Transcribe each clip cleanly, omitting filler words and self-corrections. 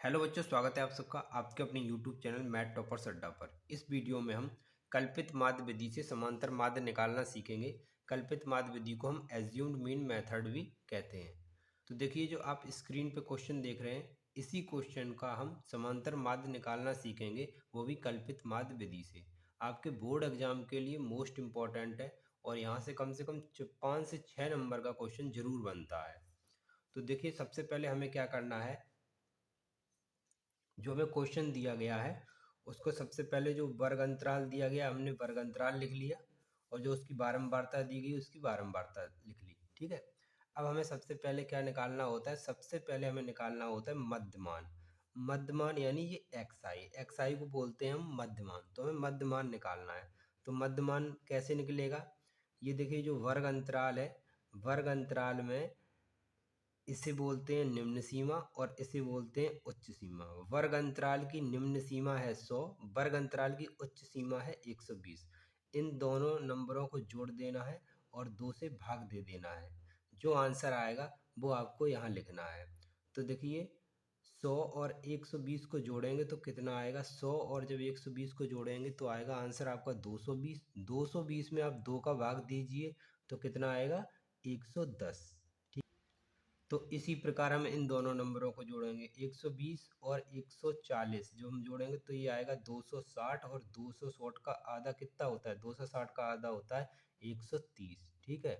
Hello बच्चों, स्वागत है आप सबका आपके अपने यूट्यूब चैनल मैथ टॉपर्स अड्डा पर। इस वीडियो में हम कल्पित माध्य विधि से समांतर माध्य निकालना सीखेंगे। कल्पित माध्य विधि को हम एज्यूम्ड मीन मेथड भी कहते हैं। तो देखिए, जो आप स्क्रीन पे क्वेश्चन देख रहे हैं, इसी क्वेश्चन का हम समांतर माध्य निकालना सीखेंगे, वो भी कल्पित माध्य विधि से। आपके बोर्ड एग्जाम के लिए मोस्ट इम्पॉर्टेंट है और यहाँ से कम 5 से 6 नंबर का क्वेश्चन जरूर बनता है। तो देखिए, सबसे पहले हमें क्या करना है, जो हमें क्वेश्चन दिया गया है उसको सबसे पहले जो वर्ग अंतराल दिया गया हमने वर्ग अंतराल लिख लिया, और जो उसकी बारंबारता दी गई उसकी बारंबारता लिख ली। ठीक है। अब हमें सबसे पहले क्या निकालना होता है, सबसे पहले हमें निकालना होता है मध्यमान। मध्यमान यानी ये एक्स आई को बोलते हैं हम मध्यमान, तो हमें मध्यमान निकालना है। तो मध्यमान कैसे निकलेगा, ये देखिए, जो वर्ग अंतराल है, वर्ग अंतराल में इसे बोलते हैं निम्न सीमा और इसे बोलते हैं उच्च सीमा। वर्ग अंतराल की निम्न सीमा है 100, वर्ग अंतराल की उच्च सीमा है 120। इन दोनों नंबरों को जोड़ देना है और 2 से भाग दे देना है। जो आंसर आएगा वो आपको यहाँ लिखना है। तो देखिए, 100 और 120 को जोड़ेंगे तो कितना आएगा, 100 और जब 120 को जोड़ेंगे तो आएगा आंसर आपका 220। 220 में आप 2 का भाग दीजिए तो कितना आएगा, 110। तो इसी प्रकार हम इन दोनों नंबरों को जोड़ेंगे, 120 और 140 जो हम जोड़ेंगे तो ये आएगा 260, और 260 का आधा कितना होता है, 260 का आधा होता है 130। ठीक है।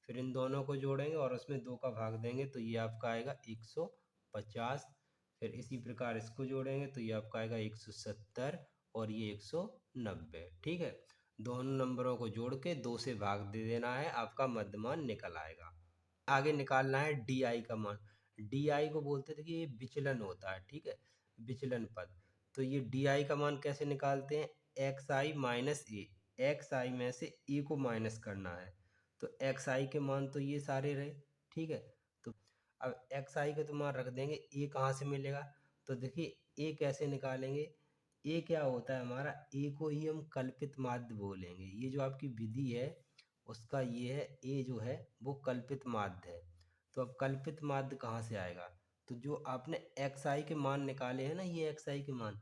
फिर इन दोनों को जोड़ेंगे और उसमें 2 का भाग देंगे तो ये आपका आएगा 150। फिर इसी प्रकार इसको जोड़ेंगे तो ये आपका आएगा 170 और ये 190। ठीक है। दोनों नंबरों को जोड़ के 2 से भाग दे देना है, आपका मध्यमान निकल आएगा। आगे निकालना है डी आई का मान। डी आई को बोलते थे कि ये विचलन होता है। ठीक है, विचलन पद। तो ये डी आई का मान कैसे निकालते हैं, एक्स आई माइनस ए। एक्स आई में से ए को माइनस करना है, तो एक्स आई के मान तो ये सारे रहे। ठीक है। तो अब एक्स आई का तो मान रख देंगे, ए कहाँ से मिलेगा, तो देखिए ए कैसे निकालेंगे। ए क्या होता है हमारा, ए को ही हम कल्पित माध्य बोलेंगे। ये जो आपकी विधि है उसका ये है, ए जो है वो कल्पित माध्य है। तो अब कल्पित माध्य कहाँ से आएगा, तो जो आपने एक्स आई के मान निकाले हैं ना, ये एक्स आई के मान,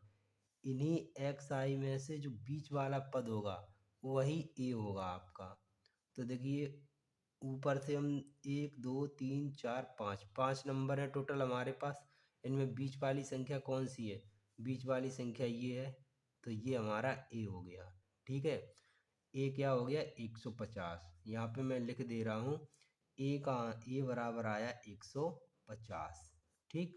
इन्हीं एक्स आई में से जो बीच वाला पद होगा वही ए होगा आपका। तो देखिए, ऊपर से हम 1 2 3 4 5 5 नंबर है टोटल हमारे पास। इनमें बीच वाली संख्या कौन सी है, बीच वाली संख्या ये है, तो ये हमारा ए हो गया। ठीक है। ए क्या हो गया, 150। यहाँ पे मैं लिख दे रहा हूँ, ए का ए बराबर आया 150। ठीक।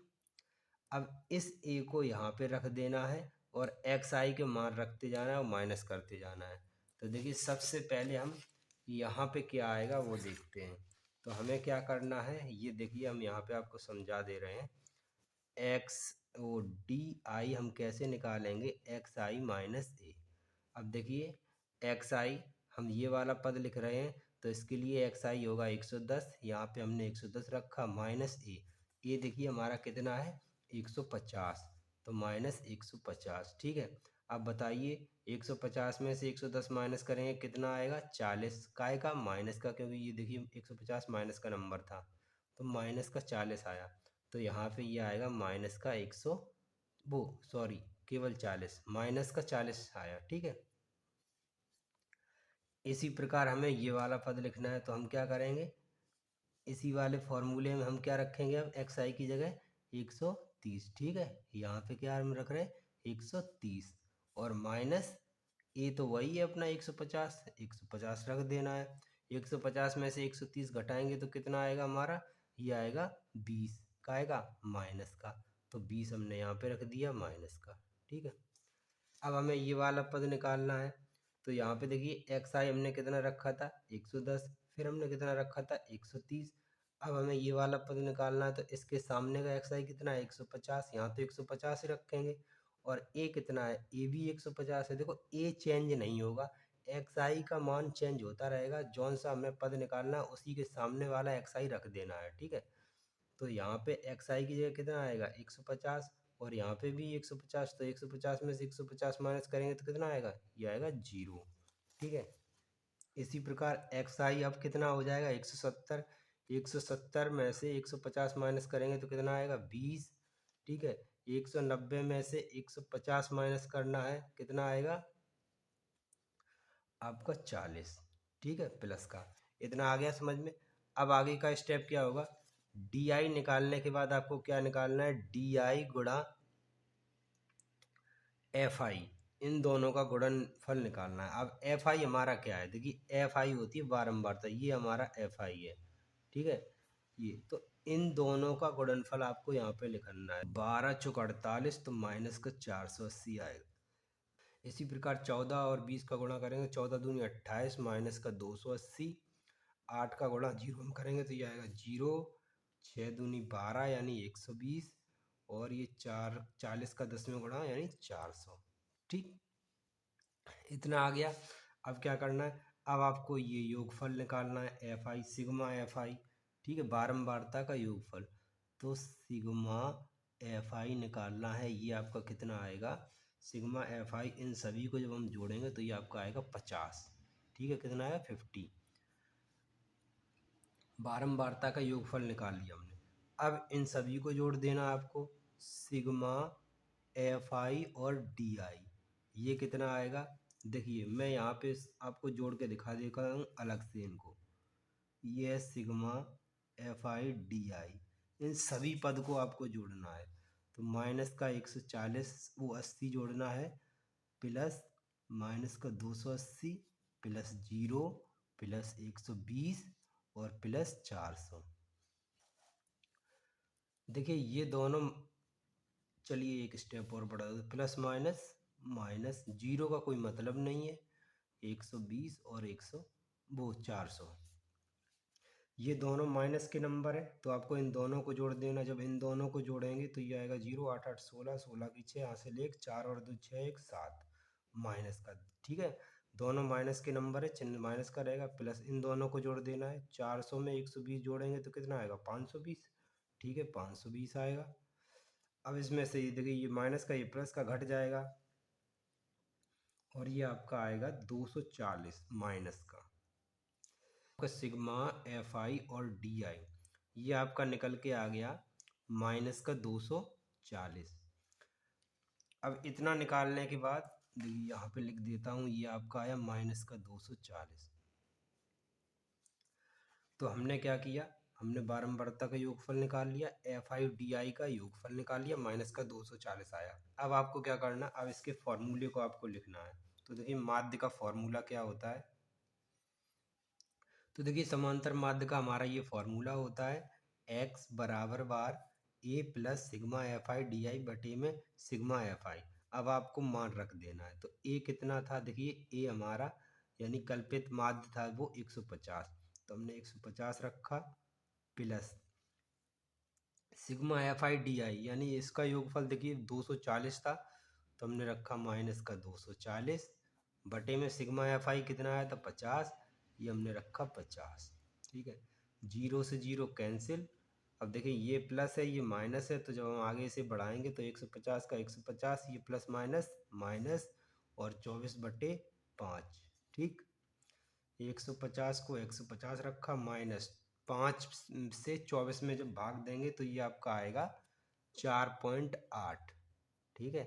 अब इस ए को यहाँ पे रख देना है और एक्स आई के मान रखते जाना है और माइनस करते जाना है। तो देखिए, सबसे पहले हम यहाँ पे क्या आएगा वो देखते हैं। तो हमें क्या करना है, ये देखिए हम यहाँ पे आपको समझा दे रहे हैं। एक्स ओ डी आई हम कैसे निकालेंगे, एक्स आई माइनस ए। अब देखिए, एक्स आई हम ये वाला पद लिख रहे हैं, तो इसके लिए एक्स आई होगा 110। यहाँ पे हमने 110 रखा, माइनस ए। ये देखिए हमारा कितना है, 150। तो माइनस 150। ठीक है। अब बताइए, 150 में से 110 माइनस करेंगे कितना आएगा, 40। काय का, माइनस का, क्योंकि ये देखिए 150 माइनस का नंबर था, तो माइनस का 40 आया। तो यहाँ पे ये आएगा माइनस का 100, वो सॉरी, केवल 40, माइनस का 40 आया। ठीक है। इसी प्रकार हमें ये वाला पद लिखना है, तो हम क्या करेंगे, इसी वाले फॉर्मूले में हम क्या रखेंगे, अब एक्स आई की जगह 130। ठीक है। यहाँ पे क्या हम रख रहे हैं, 130, और माइनस ए तो वही है अपना 150, 150 रख देना है। 150 में से 130 घटाएंगे तो कितना आएगा हमारा, ये आएगा 20। का आएगा, माइनस का। तो 20 हमने यहाँ पे रख दिया माइनस का। ठीक है। अब हमें ये वाला पद निकालना है। तो यहाँ पे देखिए, एक्स आई हमने कितना रखा था, 110। फिर हमने कितना रखा था, 130। अब हमें ये वाला पद निकालना है, तो इसके सामने का एक्स आई कितना है, 150। यहाँ तो 150 ही रखेंगे। और ए कितना है, ए भी 150 है। देखो, ए चेंज नहीं होगा, एक्स आई का मान चेंज होता रहेगा। जौन सा हमें पद निकालना है उसी के सामने वाला एक्स आई रख देना है। ठीक है। तो यहाँ पे एक्स आई की जगह कितना आएगा, 150, और यहाँ पे भी 150। तो 150 में से 150 माइनस करेंगे तो कितना आएगा, ये आएगा 0। ठीक है। इसी प्रकार एक्स आई अब कितना हो जाएगा, 170। 170 में से 150 माइनस करेंगे तो कितना आएगा, 20। ठीक है। 190 में से 150 माइनस करना है, कितना आएगा आपका 40। ठीक है, प्लस का इतना आ गया समझ में। अब आगे का स्टेप क्या होगा, डी आई निकालने के बाद आपको क्या निकालना है, डी आई गुणा एफ आई, इन दोनों का गुणनफल निकालना है। अब एफ आई हमारा क्या है, देखिए एफ आई होती है बारंबारता, ये हमारा एफ आई है। ठीक है, ये तो इन दोनों का गुणनफल आपको यहाँ पे लिखना है, 12 चौक 48 तो माइनस का 480 आएगा। इसी प्रकार 14 और 20 का गुणा करेंगे, 14 दूनी 28 माइनस का 280, 8 का गुणा जीरो में करेंगे तो ये आएगा जीरो, 6 दूनी 12 यानी 120, और ये 40 का 10 में गुणा यानी 400। ठीक, इतना आ गया। अब क्या करना है, अब आपको ये योगफल निकालना है, एफ आई सिग्मा एफ आई। ठीक है, बारंबारता का योगफल, तो सिग्मा एफ आई निकालना है, ये आपका कितना आएगा, सिग्मा एफ आई, इन सभी को जब हम जोड़ेंगे तो ये आपका आएगा 50। ठीक है, कितना आएगा 50। बारंबारता का योगफल निकाल लिया हमने। अब इन सभी को जोड़ देना आपको, सिग्मा एफ आई और डी आई, ये कितना आएगा, देखिए मैं यहाँ पे आपको जोड़ के दिखा देता हूँ अलग से इनको। ये है sigma f i d i, इन सभी पद को आपको जोड़ना है। तो माइनस का 140 वो 80 जोड़ना है, प्लस माइनस का 280, प्लस जीरो, प्लस 120 और प्लस 400। देखिए ये दोनों, चलिए एक स्टेप और बढ़ा दो, प्लस माइनस माइनस, जीरो का कोई मतलब नहीं है, 120 और 100 वो 400, ये दोनों माइनस के नंबर है तो आपको इन दोनों को जोड़ देना। जब इन दोनों को जोड़ेंगे तो ये आएगा जीरो, 8 8 16, 16 की 6, यहाँ से ले 4 और 2 6 1 7 माइनस का। ठीक है, दोनों माइनस के नंबर है, चिन्ह माइनस का रहेगा, प्लस इन दोनों को जोड़ देना है। 400 में 120 जोड़ेंगे तो कितना आएगा 520। ठीक है, 520 आएगा। अब इसमें से ये देखिए, ये माइनस का ये प्लस का घट जाएगा और ये आपका आएगा 240 माइनस का सिग्मा एफ आई और डी आई, ये आपका निकल के आ गया माइनस का 240। अब इतना निकालने के बाद देखिए यहाँ पे लिख देता हूँ, ये आपका आया माइनस का 240। तो हमने क्या किया, हमने बारंबारता का योगफल निकाल लिया, एफ आई डी आई का योगफल निकाल लिया, माइनस का 240 आया। अब आपको क्या करना, अब इसके फॉर्मूले को आपको लिखना है। तो देखिए माध्य का फॉर्मूला क्या होता है, तो देखिए समांतर माध्य का हमारा ये फॉर्मूला होता है, x बराबर बार a plus sigma f i d आई बटे में सिग्मा एफ आई। अब आपको मान रख देना है, तो a कितना था, देखिए a हमारा यानी कल्पित माध्य था वो 150, तो हमने 150 रखा, plus sigma f i d आई यानी इसका योगफल देखिए 240 था, तो हमने रखा माइनस का 240 बटे में सिग्मा एफ आई कितना आया था 50, ये हमने रखा 50। ठीक है, जीरो से जीरो कैंसिल। अब देखिए ये प्लस है ये माइनस है, तो जब हम आगे से बढ़ाएंगे तो 150 का 150, ये प्लस माइनस माइनस और 24 बटे 5। ठीक, 150 को 150 रखा, माइनस 5 से 24 में जब भाग देंगे तो ये आपका आएगा 4.8। ठीक है,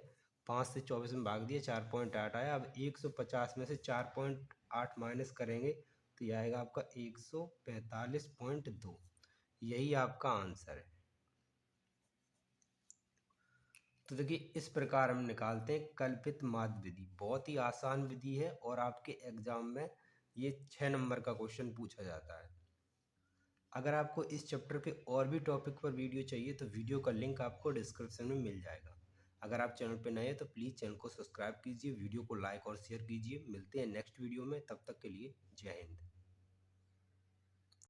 5 से 24 में भाग दिया 4.8 आया। अब 150 में से 4.8 माइनस करेंगे तो ये आएगा आपका 145.2, यही आपका आंसर है। तो देखिए इस प्रकार हम निकालते हैं कल्पित माध्य विधि, बहुत ही आसान विधि है और आपके एग्जाम में ये 6 नंबर का क्वेश्चन पूछा जाता है। अगर आपको इस चैप्टर के और भी टॉपिक पर वीडियो चाहिए तो वीडियो का लिंक आपको डिस्क्रिप्शन में मिल जाएगा। अगर आप चैनल पर नए हैं तो प्लीज़ चैनल को सब्सक्राइब कीजिए, वीडियो को लाइक और शेयर कीजिए। मिलते हैं नेक्स्ट वीडियो में, तब तक के लिए जय हिंद।